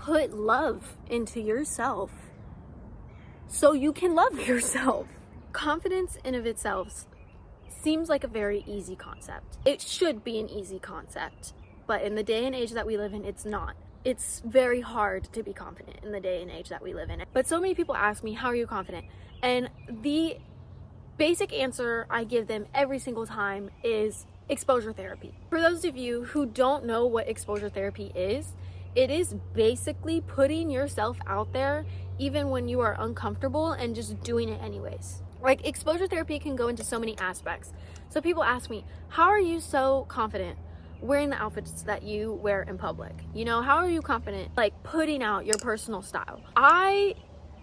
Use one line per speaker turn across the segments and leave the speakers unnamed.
put love into yourself so you can love yourself. Confidence in of itself seems like a very easy concept. It should be an easy concept, but in the day and age that we live in, it's not. It's very hard to be confident in the day and age that we live in. But so many people ask me, how are you confident? And the basic answer I give them every single time is exposure therapy. For those of you who don't know what exposure therapy is, it is basically putting yourself out there even when you are uncomfortable and just doing it anyways. Like, exposure therapy can go into so many aspects. So people ask me, how are you so confident wearing the outfits that you wear in public? You know, how are you confident like putting out your personal style? I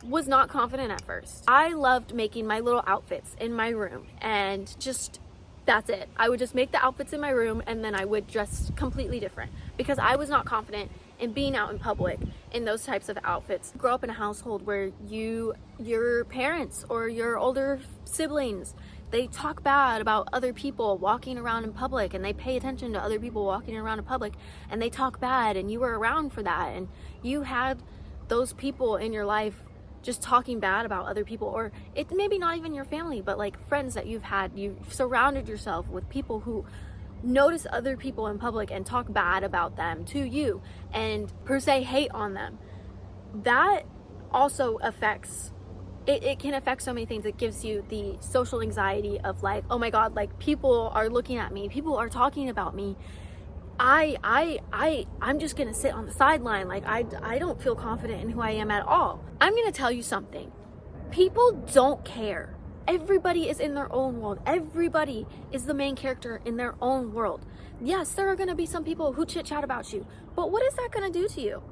was not confident at first. I loved making my little outfits in my room, and just that's it. I would just make the outfits in my room and then I would dress completely different because I was not confident in being out in public in those types of outfits. Grow up in a household where your parents or your older siblings, they talk bad about other people walking around in public, and they pay attention to other people walking around in public, and they talk bad, and you were around for that, and you had those people in your life just talking bad about other people, or it maybe not even your family, but like friends that you've had. You've surrounded yourself with people who notice other people in public and talk bad about them to you and per se hate on them. That also affects it can affect so many things. It gives you the social anxiety of like, oh my god, like people are looking at me, people are talking about me, I'm just gonna sit on the sideline. Like I don't feel confident in who I am at all. I'm gonna tell you something. People don't care. Everybody is in their own world. Everybody is the main character in their own world. Yes, there are gonna be some people who chit chat about you, but what is that gonna do to you?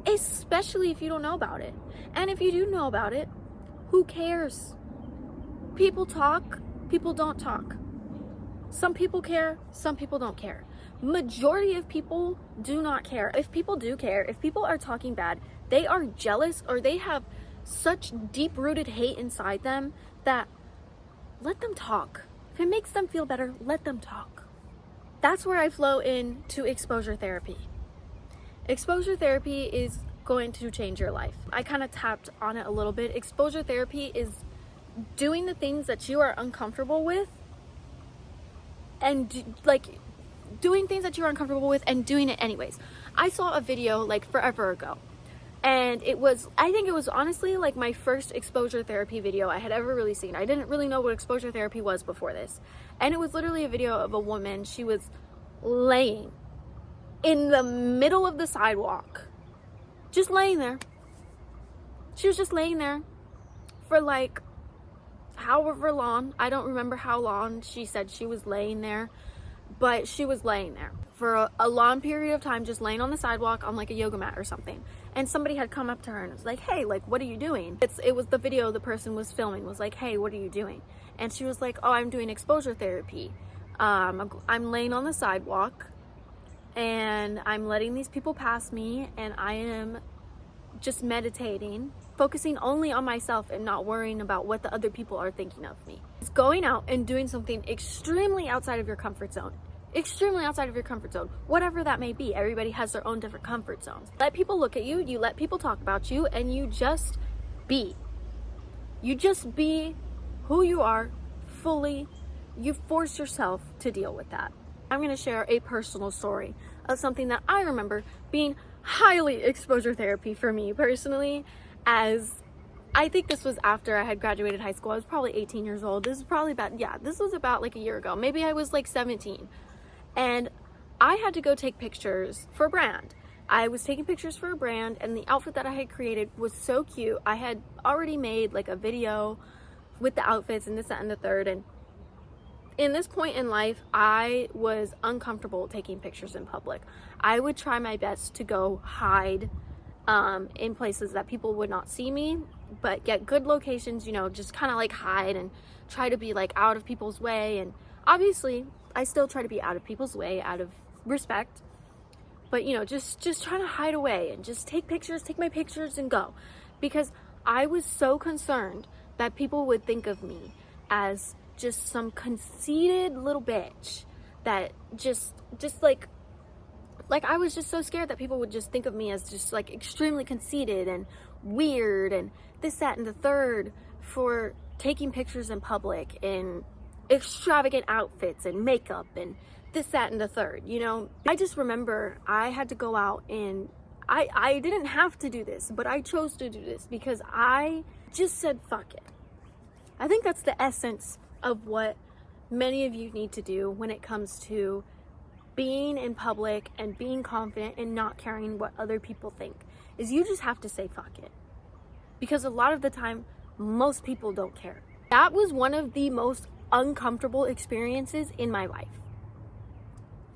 Especially if you don't know about it. And if you do know about it, who cares? People talk, people don't talk. Some people care, some people don't care. Majority of people do not care. If people do care, if people are talking bad, they are jealous, or they have such deep-rooted hate inside them that let them talk. If it makes them feel better, let them talk. That's where I flow into exposure therapy. Exposure therapy is going to change your life. I kind of tapped on it a little bit. Exposure therapy is doing the things that you are uncomfortable with, and doing things that you're uncomfortable with and doing it anyways. I saw a video like forever ago, and I think it was honestly like my first exposure therapy video I had ever really seen. I didn't really know what exposure therapy was before this, and it was literally a video of a woman. She was laying in the middle of the sidewalk, just laying there. She was just laying there for like however long. I don't remember how long she said she was laying there, but she was laying there for a long period of time, just laying on the sidewalk on like a yoga mat or something. And somebody had come up to her and was like, hey, like, what are you doing? It was the video the person was filming was like, hey, what are you doing? And she was like, oh, I'm doing exposure therapy. I'm laying on the sidewalk and I'm letting these people pass me, and I am just meditating, focusing only on myself and not worrying about what the other people are thinking of me. It's going out and doing something extremely outside of your comfort zone. Extremely outside of your comfort zone, whatever that may be. Everybody has their own different comfort zones. Let people look at you, you let people talk about you, and you just be. You just be who you are fully. You force yourself to deal with that. I'm going to share a personal story of something that I remember being highly exposure therapy for me personally, as I think this was after I had graduated high school. I was probably 18 years old. This was about like a year ago. Maybe I was like 17. And I had to go take pictures for a brand. I was taking pictures for a brand, and the outfit that I had created was so cute. I had already made like a video with the outfits and this, that, and the third. And in this point in life, I was uncomfortable taking pictures in public. I would try my best to go hide in places that people would not see me, but get good locations, you know, just kind of like hide and try to be like out of people's way. And obviously I still try to be out of people's way out of respect, but you know, just trying to hide away and just take my pictures and go, because I was so concerned that people would think of me as just some conceited little bitch that just like Like, I was just so scared that people would just think of me as just like extremely conceited and weird and this, that, and the third for taking pictures in public in extravagant outfits and makeup and this, that, and the third, you know. I just remember I had to go out and I didn't have to do this, but I chose to do this because I just said fuck it. I think that's the essence of what many of you need to do when it comes to being in public and being confident and not caring what other people think, is you just have to say fuck it. Because a lot of the time, most people don't care. That was one of the most uncomfortable experiences in my life.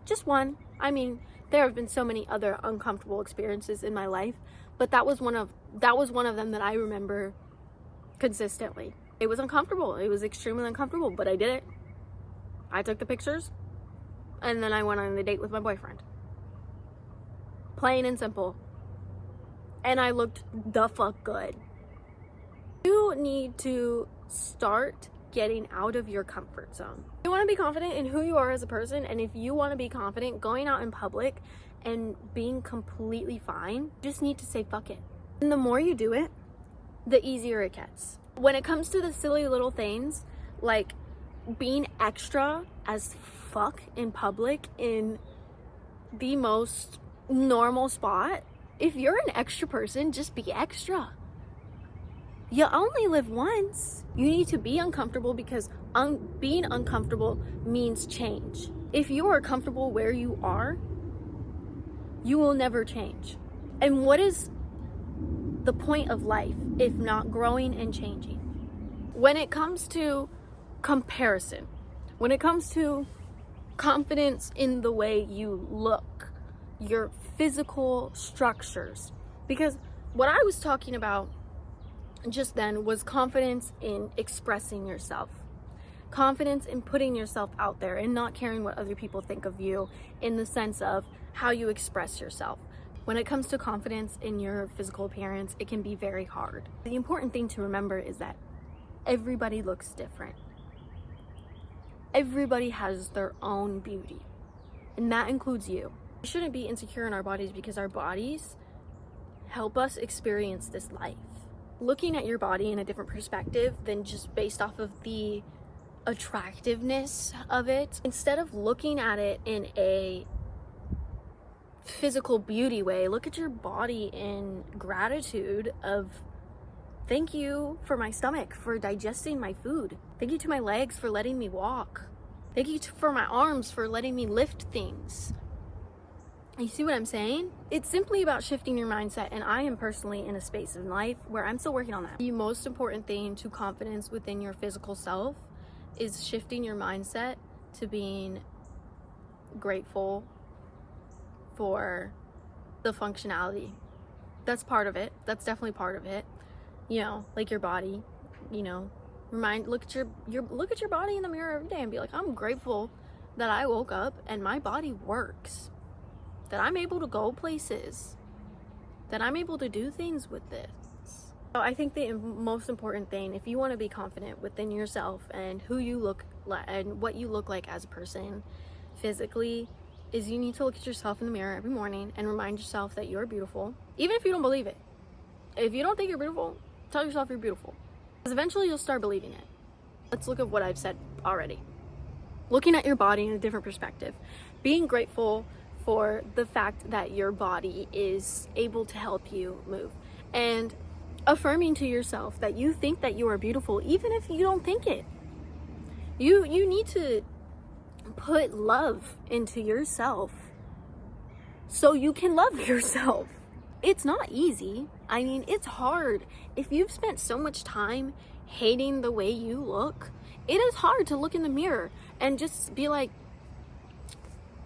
Just one. I mean, there have been so many other uncomfortable experiences in my life, but that was one of them that I remember consistently. It was uncomfortable. It was extremely uncomfortable, but I did it. I took the pictures, and then I went on a date with my boyfriend. Plain and simple. And I looked the fuck good. You need to start getting out of your comfort zone. You want to be confident in who you are as a person, and if you want to be confident going out in public and being completely fine, you just need to say fuck it. And the more you do it, the easier it gets. When it comes to the silly little things, like being extra as fuck in public in the most normal spot, if you're an extra person, just be extra. You only live once. You need to be uncomfortable because being uncomfortable means change. If you are comfortable where you are, you will never change. And what is the point of life if not growing and changing? When it comes to comparison, when it comes to confidence in the way you look, your physical structures, because what I was talking about just then was confidence in expressing yourself, confidence in putting yourself out there and not caring what other people think of you in the sense of how you express yourself. When it comes to confidence in your physical appearance, it can be very hard. The important thing to remember is that everybody looks different. Everybody has their own beauty, and that includes you. We shouldn't be insecure in our bodies because our bodies help us experience this life. Looking at your body in a different perspective than just based off of the attractiveness of it, instead of looking at it in a physical beauty way, look at your body in gratitude of thank you for my stomach for digesting my food. Thank you to my legs for letting me walk. Thank you for my arms for letting me lift things. You see what I'm saying? It's simply about shifting your mindset, and I am personally in a space in life where I'm still working on that. The most important thing to confidence within your physical self is shifting your mindset to being grateful for the functionality. That's part of it. That's definitely part of it. You know, like your body, you know, look at your body in the mirror every day and be like, I'm grateful that I woke up and my body works, that I'm able to go places, that I'm able to do things with this. So I think the most important thing, if you want to be confident within yourself and who you look like and what you look like as a person physically, is you need to look at yourself in the mirror every morning and remind yourself that you're beautiful, even if you don't believe it. If you don't think you're beautiful, tell yourself you're beautiful, because eventually you'll start believing it. Let's look at what I've said already. Looking at your body in a different perspective, being grateful for the fact that your body is able to help you move, and affirming to yourself that you think that you are beautiful even if you don't think it. You need to put love into yourself so you can love yourself. It's not easy. I mean, it's hard. If you've spent so much time hating the way you look, it is hard to look in the mirror and just be like,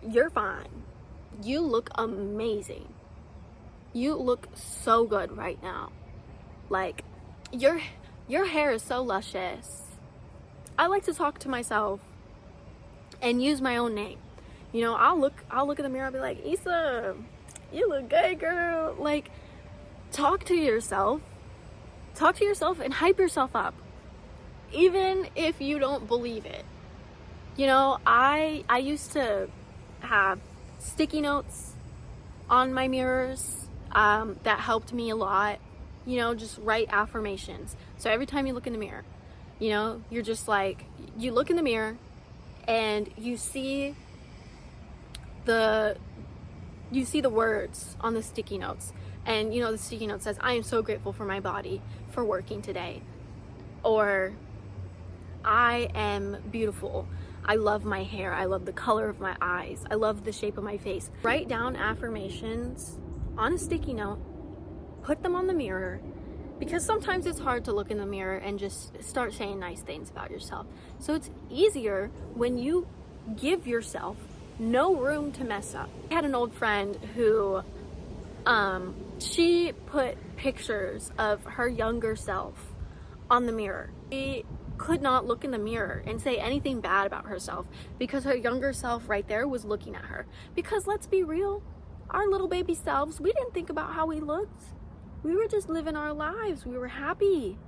you're fine. You look amazing. You look so good right now. Like, your hair is so luscious. I like to talk to myself and use my own name. You know, I'll look in the mirror and be like, Issa, you look good, girl. Like, talk to yourself and hype yourself up, even if you don't believe it. You know, I used to have sticky notes on my mirrors that helped me a lot. You know, just write affirmations. So every time you look in the mirror, you know, you're just like, you look in the mirror and you see the words on the sticky notes. And you know, the sticky note says, I am so grateful for my body for working today. Or, I am beautiful. I love my hair. I love the color of my eyes. I love the shape of my face. Write down affirmations on a sticky note, put them on the mirror, because sometimes it's hard to look in the mirror and just start saying nice things about yourself. So it's easier when you give yourself no room to mess up. I had an old friend who, she put pictures of her younger self on the mirror. She could not look in the mirror and say anything bad about herself because her younger self right there was looking at her. Because let's be real, our little baby selves, we didn't think about how we looked. We were just living our lives. We were happy,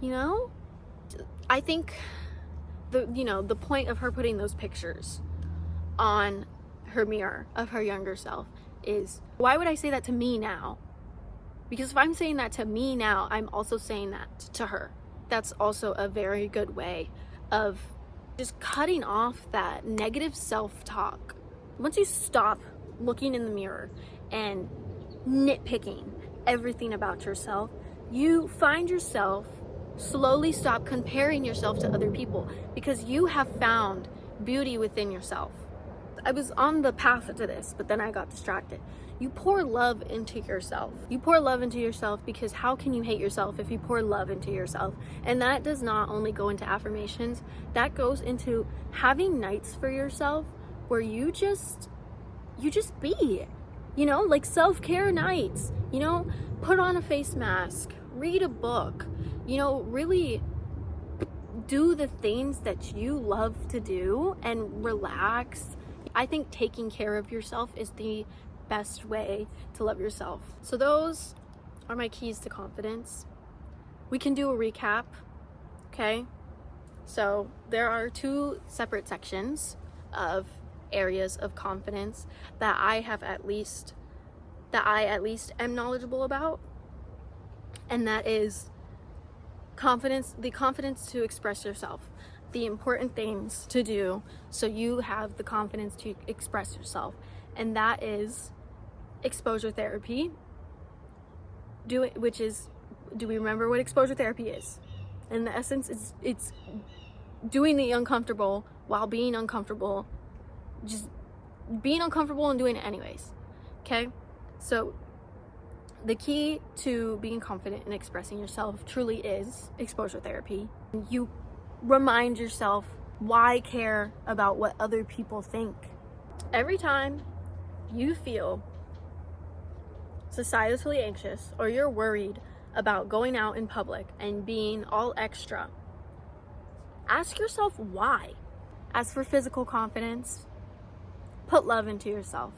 you know? I think the point of her putting those pictures on her mirror of her younger self is, why would I say that to me now? Because if I'm saying that to me now, I'm also saying that to her. That's also a very good way of just cutting off that negative self-talk. Once you stop looking in the mirror and nitpicking everything about yourself, you find yourself slowly stop comparing yourself to other people because you have found beauty within yourself. I was on the path to this, but then I got distracted. You pour love into yourself. You pour love into yourself because how can you hate yourself if you pour love into yourself? And that does not only go into affirmations, that goes into having nights for yourself where you just be, you know, like self-care nights, you know, put on a face mask, read a book, you know, really do the things that you love to do and relax. I think taking care of yourself is the best way to love yourself. So those are my keys to confidence. We can do a recap, okay? So there are 2 separate sections of areas of confidence that I at least am knowledgeable about, and that is the confidence to express yourself, the important things to do so you have the confidence to express yourself, and that is exposure therapy. Do we remember what exposure therapy is? In the essence, it's doing the uncomfortable while being uncomfortable, just being uncomfortable and doing it anyways. Okay? So the key to being confident and expressing yourself truly is exposure therapy. You remind yourself, why care about what other people think? Every time you feel societally anxious or you're worried about going out in public and being all extra, ask yourself why. As for physical confidence, put love into yourself.